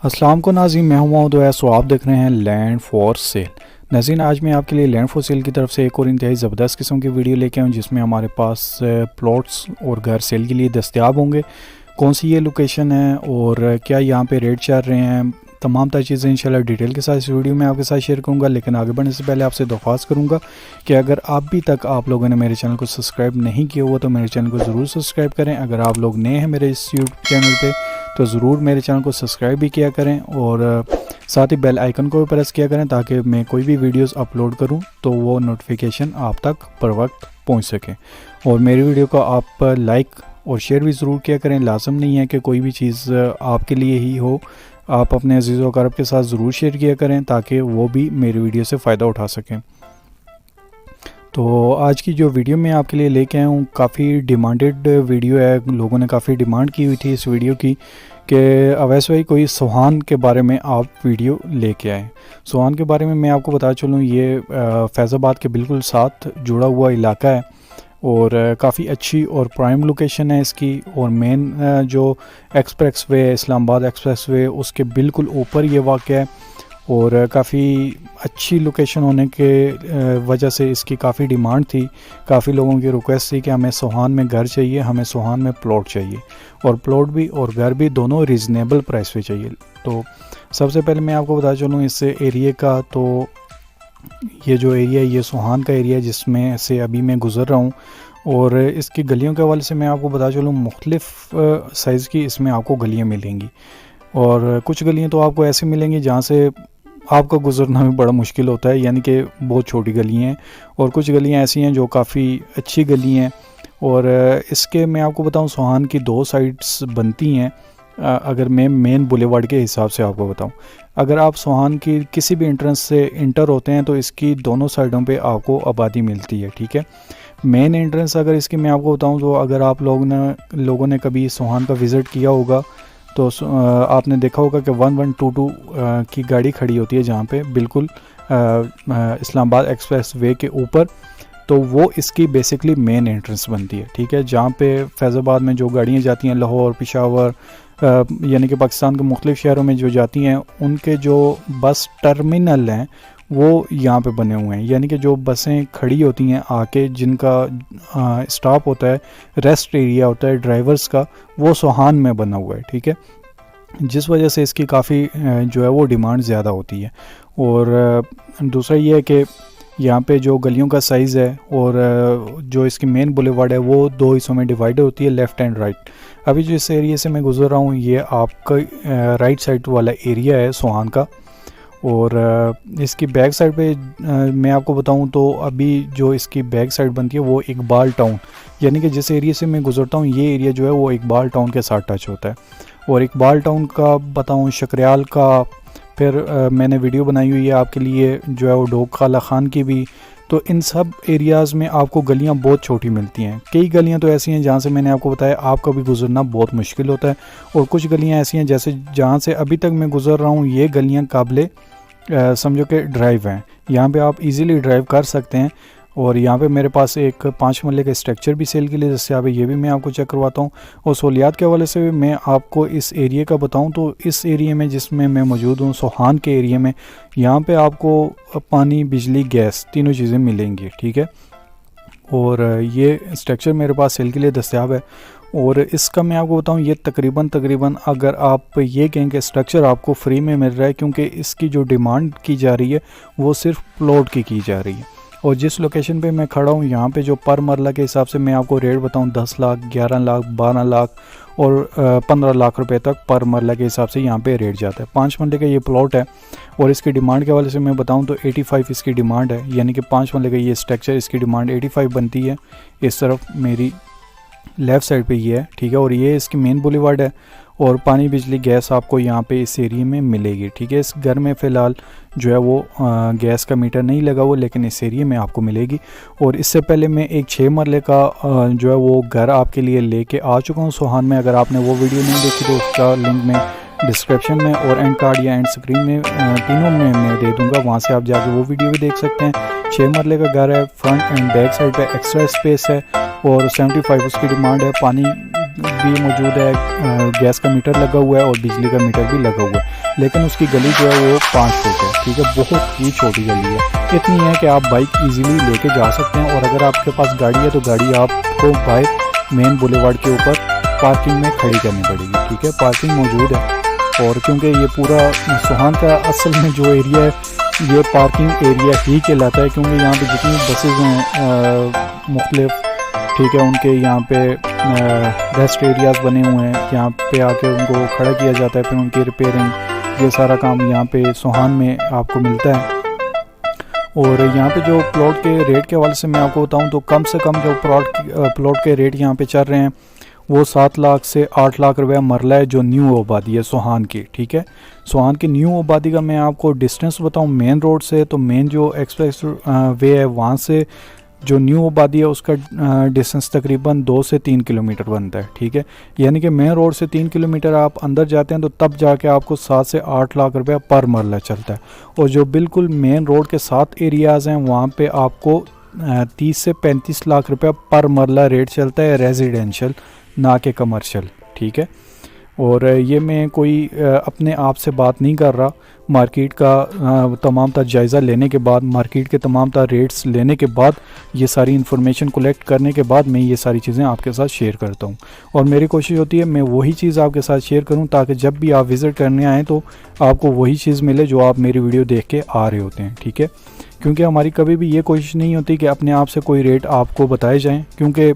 अस्सलाम को नाज़रीन, मैं हूं मोहम्मद उवैस। आप देख रहे हैं लैंड फॉर सेल। नाज़रीन, आज मैं आपके लिए लैंड फॉर सेल की तरफ से एक और इंतहाई ज़बरदस्त किस्म की वीडियो लेके आऊँ जिसमें हमारे पास प्लॉट्स और घर सेल के लिए दस्तयाब होंगे। कौन सी ये लोकेशन है और क्या यहाँ पे रेट चल रहे हैं, तमाम तरह चीज़ें इंशाल्लाह डिटेल के साथ इस वीडियो में आपके साथ शेयर करूंगा। लेकिन आगे बढ़ने से पहले आपसे दरख्वास्त करूंगा कि अगर अभी तक आप लोगों ने मेरे चैनल को सब्सक्राइब नहीं किया हुआ तो मेरे चैनल को ज़रूर सब्सक्राइब करें। अगर आप लोग नए हैं मेरे इस यूट्यूब चैनल पे तो ज़रूर मेरे चैनल को सब्सक्राइब भी किया करें और साथ ही बेल आइकन को भी प्रेस किया करें ताकि मैं कोई भी वीडियोस अपलोड करूं तो वो नोटिफिकेशन आप तक बर वक्त पहुँच सके। और मेरी वीडियो को आप लाइक और शेयर भी ज़रूर किया करें। लाजम नहीं है कि कोई भी चीज़ आपके लिए ही हो, आप अपने अजीज़ व अक़ारब के साथ ज़रूर शेयर किया करें ताकि वो भी मेरी वीडियो से फ़ायदा उठा सकें। तो आज की जो वीडियो मैं आपके लिए लेके आया हूँ काफ़ी डिमांडेड वीडियो है। लोगों ने काफ़ी डिमांड की हुई थी इस वीडियो की कि अवैस भाई कोई सोहान के बारे में आप वीडियो लेके आए। सोहान के बारे में मैं आपको बता चलूँ, ये फैज़ाबाद के बिल्कुल साथ जुड़ा हुआ इलाका है और काफ़ी अच्छी और प्राइम लोकेशन है इसकी। और मेन जो express way Islamabad express way उसके बिल्कुल ऊपर ये वाक़या है और काफ़ी अच्छी लोकेशन होने के वजह से इसकी काफ़ी डिमांड थी। काफ़ी लोगों की रिक्वेस्ट थी कि हमें सोहान में घर चाहिए, हमें सोहान में प्लॉट चाहिए और प्लॉट भी और घर भी दोनों रीज़नेबल प्राइस पे चाहिए। तो सबसे पहले मैं आपको बता चलूँ इस एरिया का, तो ये जो एरिया है ये सोहान का एरिया है जिसमें से अभी मैं गुज़र रहा हूँ। और इसकी गलियों के हवाले से मैं आपको बता चलूँ मुख्तलिफ़ साइज़ की इसमें आपको गलियाँ मिलेंगी और कुछ गलियाँ तो आपको ऐसे मिलेंगी जहाँ से आपका गुज़रना भी बड़ा मुश्किल होता है, यानी कि बहुत छोटी गलियाँ हैं। और कुछ गलियाँ ऐसी हैं जो काफ़ी अच्छी गली हैं। और इसके मैं आपको बताऊँ सोहान की दो साइड्स बनती हैं। अगर मैं मेन बुलेवार्ड के हिसाब से आपको बताऊं, अगर आप सोहान की किसी भी एंट्रेंस से इंटर होते हैं तो इसकी दोनों साइडों पे आपको आबादी मिलती है। ठीक है, मेन एंट्रेंस अगर इसकी मैं आपको बताऊं तो अगर आप लोगों ने कभी सोहान का विज़िट किया होगा तो आपने देखा होगा कि 1122 की गाड़ी खड़ी होती है जहाँ पे बिल्कुल इस्लामाबाद एक्सप्रेस वे के ऊपर। तो वो इसकी बेसिकली मेन एंट्रेंस बनती है। ठीक है, जहाँ पे फैज़ाबाद में जो गाड़ियाँ जाती हैं लाहौर, पेशावर, यानी कि पाकिस्तान के मुख्तलिफ़ शहरों में जो जाती हैं उनके जो बस टर्मिनल हैं वो यहाँ पे बने हुए हैं। यानी कि जो बसें खड़ी होती हैं आके जिनका स्टॉप होता है, रेस्ट एरिया होता है ड्राइवर्स का, वो सोहान में बना हुआ है। ठीक है, जिस वजह से इसकी काफ़ी जो है वो डिमांड ज़्यादा होती है। और दूसरा ये है कि यहाँ पे जो गलियों का साइज़ है और जो इसकी मेन बुलेवार्ड है वो दो हिस्सों में डिवाइड होती है, लेफ़्ट एंड राइट। अभी जो इस एरिया से मैं गुज़र रहा हूँ ये आपका राइट साइड वाला एरिया है सोहान का। और इसकी बैक साइड पे मैं आपको बताऊं तो अभी जो इसकी बैक साइड बनती है वो इकबाल टाउन, यानी कि जिस एरिया से मैं गुज़रता हूँ ये एरिया जो है वो इकबाल टाउन के साथ टच होता है। और इकबाल टाउन का बताऊँ, शकरियाल का, फिर मैंने वीडियो बनाई हुई है आपके लिए जो है वो डोग खाला खान की भी। तो इन सब एरियाज़ में आपको गलियां बहुत छोटी मिलती हैं। कई गलियां तो ऐसी हैं जहां से मैंने आपको बताया आपका भी गुजरना बहुत मुश्किल होता है और कुछ गलियां ऐसी हैं जैसे जहां से अभी तक मैं गुज़र रहा हूं ये गलियां काबिले समझो कि ड्राइव हैं, यहाँ पे आप इजीली ड्राइव कर सकते हैं। और यहाँ पे मेरे पास एक 5 मरले का स्ट्रक्चर भी सेल के लिए दस्तयाब है, ये भी मैं आपको चेक करवाता हूँ। और सहूलियात के हवाले से भी मैं आपको इस एरिया का बताऊँ तो इस एरिया में जिसमें मैं मौजूद हूँ सोहान के एरिया में, यहाँ पे आपको पानी, बिजली, गैस तीनों चीज़ें मिलेंगी। ठीक है, और ये स्ट्रक्चर मेरे पास सेल के लिए दस्तयाब है। और इसका मैं आपको बताऊं ये तकरीबन अगर आप ये कहें कि स्ट्रक्चर आपको फ्री में मिल रहा है, क्योंकि इसकी जो डिमांड की जा रही है वो सिर्फ प्लॉट की जा रही है। और जिस लोकेशन पे मैं खड़ा हूँ यहाँ पे जो पर मरला के हिसाब से मैं आपको रेट बताऊँ 10 लाख, 11 लाख, 12 लाख और 15 लाख रुपए तक पर मरला के हिसाब से यहाँ पे रेट जाता है। 5 मरले का ये प्लॉट है और इसकी डिमांड के हवाले से मैं बताऊँ तो 85 इसकी डिमांड है, यानी कि 5 मरले का ये स्ट्रक्चर इसकी डिमांड 85 बनती है। इस तरफ मेरी लेफ़्ट साइड पे ये है। ठीक है, और ये इसकी मेन बुलेवार्ड है और पानी, बिजली, गैस आपको यहाँ पे इस एरिया में मिलेगी। ठीक है, इस घर में फ़िलहाल जो है वो गैस का मीटर नहीं लगा हुआ, लेकिन इस एरिया में आपको मिलेगी। और इससे पहले मैं एक 6 मरले का जो है वो घर आपके लिए लेके आ चुका हूँ सोहान में। अगर आपने वो वीडियो नहीं देखी तो उसका लिंक मैं डिस्क्रिप्शन में और एंड कार्ड या एंड स्क्रीन में तीनों में मैं दे दूँगा, वहाँ से आप जाके वो वीडियो भी देख सकते हैं। 6 मरले का घर है, फ्रंट एंड बैक साइड पे एक्स्ट्रा स्पेस है और 75 उसकी डिमांड है। पानी भी मौजूद है, गैस का मीटर लगा हुआ है और बिजली का मीटर भी लगा हुआ है। लेकिन उसकी गली जो है वो 5 फुट है, ठीक है, बहुत ही छोटी गली है। इतनी है कि आप बाइक इजीली लेके जा सकते हैं, और अगर आपके पास गाड़ी है तो गाड़ी आपको बाय मेन बुलेवार्ड के ऊपर पार्किंग में खड़ी करनी पड़ेगी, ठीक है। पार्किंग मौजूद है, और क्योंकि ये पूरा सोहान का असल में जो एरिया है ये पार्किंग एरिया ही कहलाता है, क्योंकि यहाँ पे जितनी बसेज हैं मुख्तलिफ, ठीक है, उनके यहाँ पे रेस्ट एरियाज़ बने हुए हैं, यहाँ पे आके उनको खड़ा किया जाता है, फिर उनकी रिपेयरिंग, ये सारा काम यहाँ पे सोहान में आपको मिलता है। और यहाँ पे जो प्लॉट के रेट के हवाले से मैं आपको बताऊँ तो कम से कम जो प्लॉट के रेट यहाँ पे चल रहे हैं वो 7 लाख से 8 लाख रुपया मरला है, जो न्यू आबादी है सोहान की, ठीक है। सोहान की न्यू आबादी का मैं आपको डिस्टेंस बताऊं मेन रोड से, तो मेन जो एक्सप्रेस वे है वहाँ से जो न्यू आबादी है उसका डिस्टेंस तकरीबन 2 से 3 किलोमीटर बनता है, ठीक है। यानी कि मेन रोड से 3 किलोमीटर आप अंदर जाते हैं तो तब जाके आपको 7 से 8 लाख रुपया पर मरला चलता है। और जो बिल्कुल मेन रोड के साथ एरियाज़ हैं वहाँ पे आपको 30 से 35 लाख रुपया पर मरला रेट चलता है रेजिडेंशियल, ना कि कमर्शियल, ठीक है। और ये मैं कोई अपने आप से बात नहीं कर रहा, मार्केट का तमाम तर जायज़ा लेने के बाद, मार्केट के तमाम तर रेट्स लेने के बाद, ये सारी इन्फॉर्मेशन कलेक्ट करने के बाद मैं ये सारी चीज़ें आपके साथ शेयर करता हूँ। और मेरी कोशिश होती है मैं वही चीज़ आपके साथ शेयर करूँ ताकि जब भी आप विज़िट करने आएँ तो आपको वही चीज़ मिले जो आप मेरी वीडियो देख के आ रहे होते हैं, ठीक है। क्योंकि हमारी कभी भी ये कोशिश नहीं होती कि अपने आप से कोई रेट आपको बताए जाएँ, क्योंकि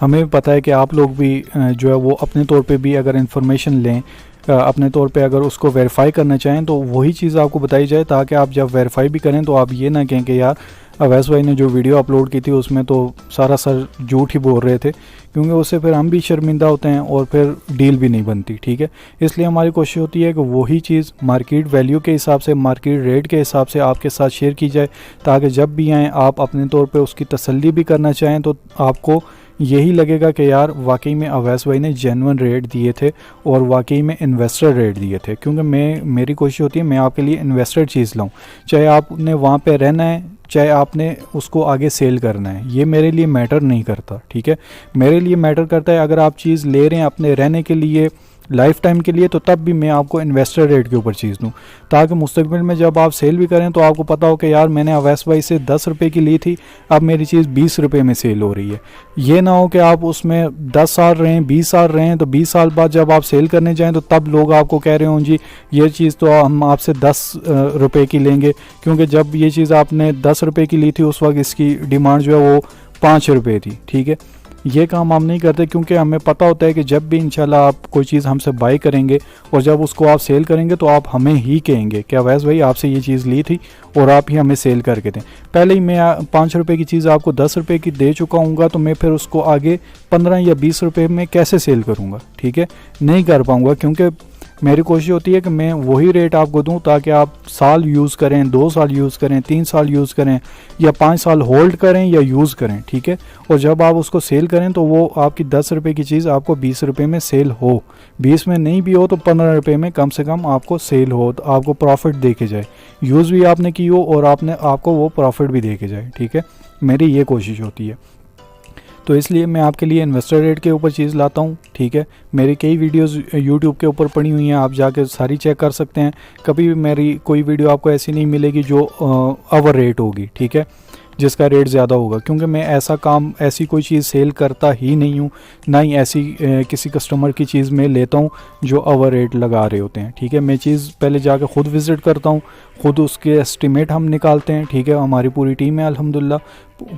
हमें पता है कि आप लोग भी जो है वो अपने तौर पे भी अगर इन्फॉर्मेशन लें, अपने तौर पे अगर उसको वेरीफाई करना चाहें तो वही चीज़ आपको बताई जाए, ताकि आप जब वेरीफाई भी करें तो आप ये ना कहें कि यार अवैस भाई ने जो वीडियो अपलोड की थी उसमें तो सारा सर झूठ ही बोल रहे थे, क्योंकि उससे फिर हम भी शर्मिंदा होते हैं और फिर डील भी नहीं बनती, ठीक है। इसलिए हमारी कोशिश होती है कि वही चीज़ मार्केट वैल्यू के हिसाब से, मार्केट रेट के हिसाब से आपके साथ शेयर की जाए, ताकि जब भी आएँ आप अपने तौर पर उसकी तसल्ली भी करना चाहें तो आपको यही लगेगा कि यार वाकई में अवैस भाई ने जेन्युइन रेट दिए थे और वाकई में इन्वेस्टर रेट दिए थे। क्योंकि मेरी कोशिश होती है मैं आपके लिए इन्वेस्टर चीज़ लाऊं, चाहे आपने वहाँ पे रहना है, चाहे आपने उसको आगे सेल करना है, ये मेरे लिए मैटर नहीं करता, ठीक है। मेरे लिए मैटर करता है अगर आप चीज़ ले रहे हैं अपने रहने के लिए, लाइफ टाइम के लिए, तो तब भी मैं आपको इन्वेस्टर रेट के ऊपर चीज़ दूँ, ताकि मुस्तकबिल में जब आप सेल भी करें तो आपको पता हो कि यार मैंने अवैस भाई से 10 रुपये की ली थी, अब मेरी चीज़ 20 रुपये में सेल हो रही है। ये ना हो कि आप उसमें 10 साल रहें, 20 साल रहें, तो 20 साल बाद जब आप सेल करने जाएँ तो तब लोग आपको कह रहे हों जी ये चीज़ तो हम आपसे 10 रुपये की लेंगे, क्योंकि जब ये चीज़ आपने 10 रुपये की ली थी उस वक्त इसकी डिमांड जो है वो 5 रुपये थी, ठीक है। ये काम हम नहीं करते, क्योंकि हमें पता होता है कि जब भी इंशाल्लाह आप कोई चीज़ हमसे बाई करेंगे और जब उसको आप सेल करेंगे तो आप हमें ही कहेंगे कि अवैस भाई आपसे ये चीज़ ली थी और आप ही हमें सेल करके दें। पहले ही मैं 5 रुपये की चीज़ आपको 10 रुपये की दे चुका हूँगा, तो मैं फिर उसको आगे 15 या 20 रुपये में कैसे सेल करूँगा, ठीक है, नहीं कर पाऊँगा। क्योंकि मेरी कोशिश होती है कि मैं वही रेट आपको दूं ताकि आप साल यूज़ करें, 2 साल यूज़ करें, 3 साल यूज़ करें या 5 साल होल्ड करें या यूज़ करें, ठीक है। और जब आप उसको सेल करें तो वो आपकी 10 रुपये की चीज़ आपको 20 रुपये में सेल हो, 20 में नहीं भी हो तो 15 रुपये में कम से कम आपको सेल हो, तो आपको प्रॉफिट दे के जाए, यूज़ भी आपने की हो और आपको वो प्रॉफिट भी दे के जाए, ठीक है। मेरी ये कोशिश होती है, तो इसलिए मैं आपके लिए इन्वेस्टर रेट के ऊपर चीज़ लाता हूँ, ठीक है। मेरी कई वीडियोस यूट्यूब के ऊपर पड़ी हुई हैं, आप जाके सारी चेक कर सकते हैं। कभी भी मेरी कोई वीडियो आपको ऐसी नहीं मिलेगी जो ओवर रेट होगी, ठीक है, जिसका रेट ज़्यादा होगा, क्योंकि मैं ऐसी कोई चीज़ सेल करता ही नहीं हूँ, ना ही ऐसी किसी कस्टमर की चीज़ में लेता हूँ जो ओवर रेट लगा रहे होते हैं, ठीक है। मैं चीज़ पहले जाकर ख़ुद विज़िट करता हूँ, ख़ुद उसके एस्टिमेट हम निकालते हैं, ठीक है। हमारी पूरी टीम है अल्हम्दुलिल्लाह,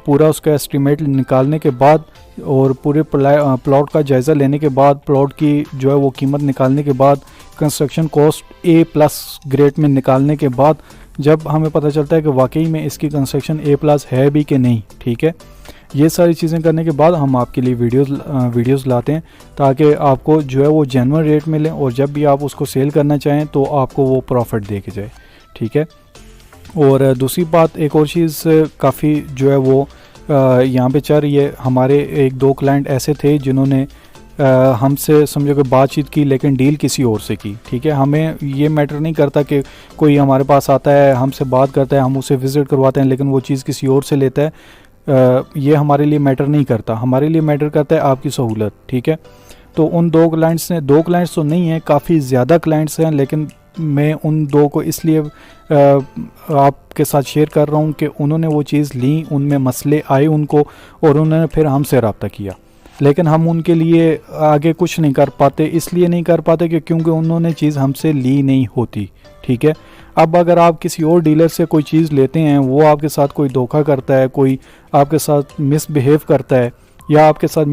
पूरा उसका एस्टिमेट निकालने के बाद और पूरे प्लॉट का जायज़ा लेने के बाद, प्लॉट की जो है वो कीमत निकालने के बाद, कंस्ट्रक्शन कॉस्ट A+ ग्रेड में निकालने के बाद जब हमें पता चलता है कि वाकई में इसकी कंस्ट्रक्शन A+ है भी कि नहीं, ठीक है, ये सारी चीज़ें करने के बाद हम आपके लिए वीडियोस लाते हैं ताकि आपको जो है वो जेन्युइन रेट मिले और जब भी आप उसको सेल करना चाहें तो आपको वो प्रॉफिट दे के जाए, ठीक है। और दूसरी बात, एक और चीज़ काफ़ी जो है वो यहाँ पे चल रही है, हमारे 1-2 क्लाइंट ऐसे थे जिन्होंने हमसे समझो कि बातचीत की लेकिन डील किसी और से की, ठीक है। हमें ये मैटर नहीं करता कि कोई हमारे पास आता है, हमसे बात करता है, हम उसे विज़िट करवाते हैं लेकिन वो चीज़ किसी और से लेता है, ये हमारे लिए मैटर नहीं करता। हमारे लिए मैटर करता है आपकी सहूलत, ठीक है। तो उन 2 क्लाइंट्स तो नहीं हैं, काफ़ी ज़्यादा क्लाइंट्स हैं, लेकिन मैं उन दो को इसलिए आपके साथ शेयर कर रहा हूँ कि उन्होंने वो चीज़ ली, उनमें मसले आए उनको, और उन्होंने फिर हमसे रब्ता किया, लेकिन हम उनके लिए आगे कुछ नहीं कर पाते। इसलिए नहीं कर पाते कि क्योंकि उन्होंने चीज़ हमसे ली नहीं होती। ठीक है, अब अगर आप किसी और डीलर से कोई चीज़ लेते हैं, वो आपके साथ कोई धोखा करता है, कोई आपके साथ मिसबिहेव करता है या आपके साथ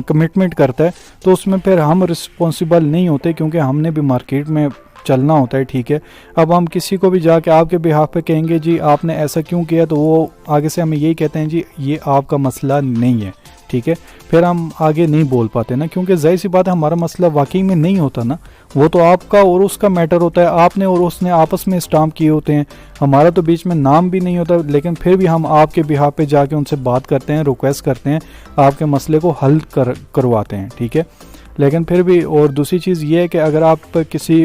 कमिटमेंट करता है, तो उसमें फिर हम रिस्पॉन्सिबल नहीं होते, क्योंकि हमने भी मार्केट में चलना होता है। ठीक है, अब हम किसी को भी जाके आपके बिहाफ पे कहेंगे जी आपने ऐसा क्यों किया, तो वो आगे से हमें यही कहते हैं जी ये आपका मसला नहीं है। ठीक है, फिर हम आगे नहीं बोल पाते ना, क्योंकि जाहिर सी बात है हमारा मसला वाकई में नहीं होता ना, वो तो आपका और उसका मैटर होता है, आपने और उसने आपस में स्टाम्प किए होते हैं, हमारा तो बीच में नाम भी नहीं होता, लेकिन फिर भी हम आपके बिहाफ पे जाके उनसे बात करते हैं, रिक्वेस्ट करते हैं, आपके मसले को हल करवाते हैं। ठीक है, लेकिन फिर भी, और दूसरी चीज़ ये है कि अगर आप किसी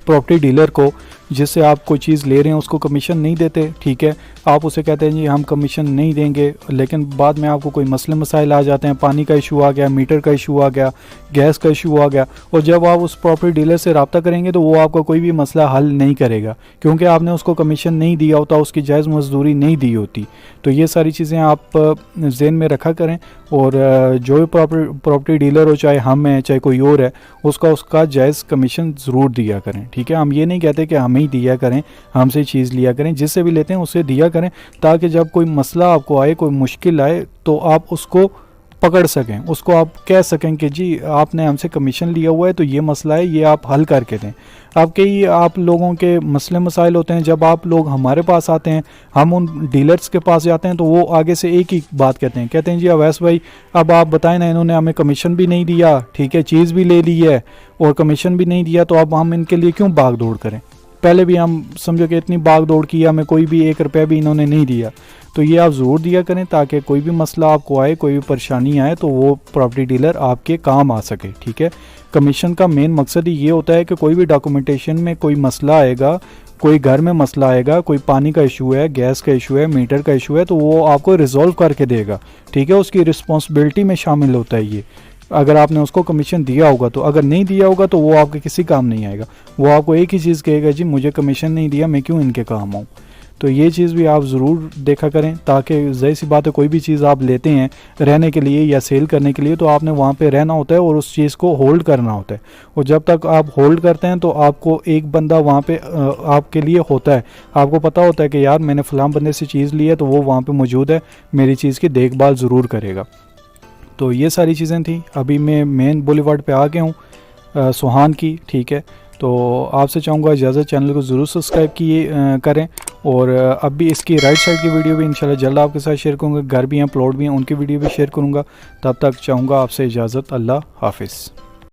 प्रॉपर्टी डीलर को जिससे आप कोई चीज़ ले रहे हैं उसको कमीशन नहीं देते, ठीक है, आप उसे कहते हैं जी हम कमीशन नहीं देंगे, लेकिन बाद में आपको कोई मसले मसाइल आ जाते हैं, पानी का इशू आ गया, मीटर का इशू आ गया, गैस का इशू आ गया, और जब आप उस प्रॉपर्टी डीलर से रब्ता करेंगे तो वो आपका कोई भी मसला हल नहीं करेगा, क्योंकि आपने उसको कमीशन नहीं दिया होता, उसकी जायज़ मजदूरी नहीं दी होती। तो ये सारी चीज़ें आप जहन में रखा करें, और जो भी प्रॉपर्टी डीलर हो, चाहे हम हैं चाहे कोई और है, उसका जायज़ कमीशन ज़रूर दिया करें। ठीक है, हम ये नहीं कहते कि हम ही दिया करें, हमसे चीज़ लिया करें, जिससे भी लेते हैं उससे दिया करें, ताकि जब कोई मसला आपको आए, कोई मुश्किल आए, तो आप उसको पकड़ सकें, उसको आप कह सकें कि जी आपने हमसे कमीशन लिया हुआ है तो ये मसला है, ये आप हल करके दें। अब कई आप लोगों के मसले मसाइल होते हैं, जब आप लोग हमारे पास आते हैं, हम उन डीलर्स के पास जाते हैं, तो वो आगे से एक ही बात कहते हैं जी अवैस भाई अब आप बताएं ना, इन्होंने हमें कमीशन भी नहीं दिया, ठीक है, चीज़ भी ले ली है और कमीशन भी नहीं दिया, तो अब हम इनके लिए क्यों भाग दौड़ करें। पहले भी हम समझो कि इतनी भाग दौड़ की, हमें कोई भी 1 रुपया भी इन्होंने नहीं दिया। तो ये आप ज़रूर दिया करें, ताकि कोई भी मसला आपको आए, कोई भी परेशानी आए, तो वो प्रॉपर्टी डीलर आपके काम आ सके। ठीक है, कमीशन का मेन मकसद ही ये होता है कि कोई भी डॉक्यूमेंटेशन में कोई मसला आएगा, कोई घर में मसला आएगा, कोई पानी का इशू है, गैस का इशू है, मीटर का इशू है, तो वो आपको रिजॉल्व करके देगा। ठीक है, उसकी रिस्पॉन्सिबिलिटी में शामिल होता है ये, अगर आपने उसको कमीशन दिया होगा तो। अगर नहीं दिया होगा तो वो आपके किसी काम नहीं आएगा, वो आपको एक ही चीज़ कहेगा जी मुझे कमीशन नहीं दिया, मैं क्यों इनके काम आऊँ। तो ये चीज़ भी आप ज़रूर देखा करें, ताकि ज़ाहिर सी बात है कोई भी चीज़ आप लेते हैं रहने के लिए या सेल करने के लिए, तो आपने वहाँ पे रहना होता है और उस चीज़ को होल्ड करना होता है, और जब तक आप होल्ड करते हैं तो आपको एक बंदा वहाँ पे आपके लिए होता है, आपको पता होता है कि यार मैंने फ़लाँ बंदे से चीज़ ली है तो वो वहाँ पर मौजूद है, मेरी चीज़ की देखभाल ज़रूर करेगा। तो ये सारी चीज़ें थी। अभी मैं मेन बुलेवार्ड पे आ गया हूँ सुहान की। ठीक है, तो आपसे चाहूँगा इजाज़त, चैनल को ज़रूर सब्सक्राइब करें, और अब भी इसकी राइट साइड की वीडियो भी इंशाल्लाह जल्द आपके साथ शेयर करूँगा। घर भी हैं, प्लॉट भी हैं, उनकी वीडियो भी शेयर करूँगा। तब तक चाहूँगा आपसे इजाज़त, अल्लाह हाफिज़।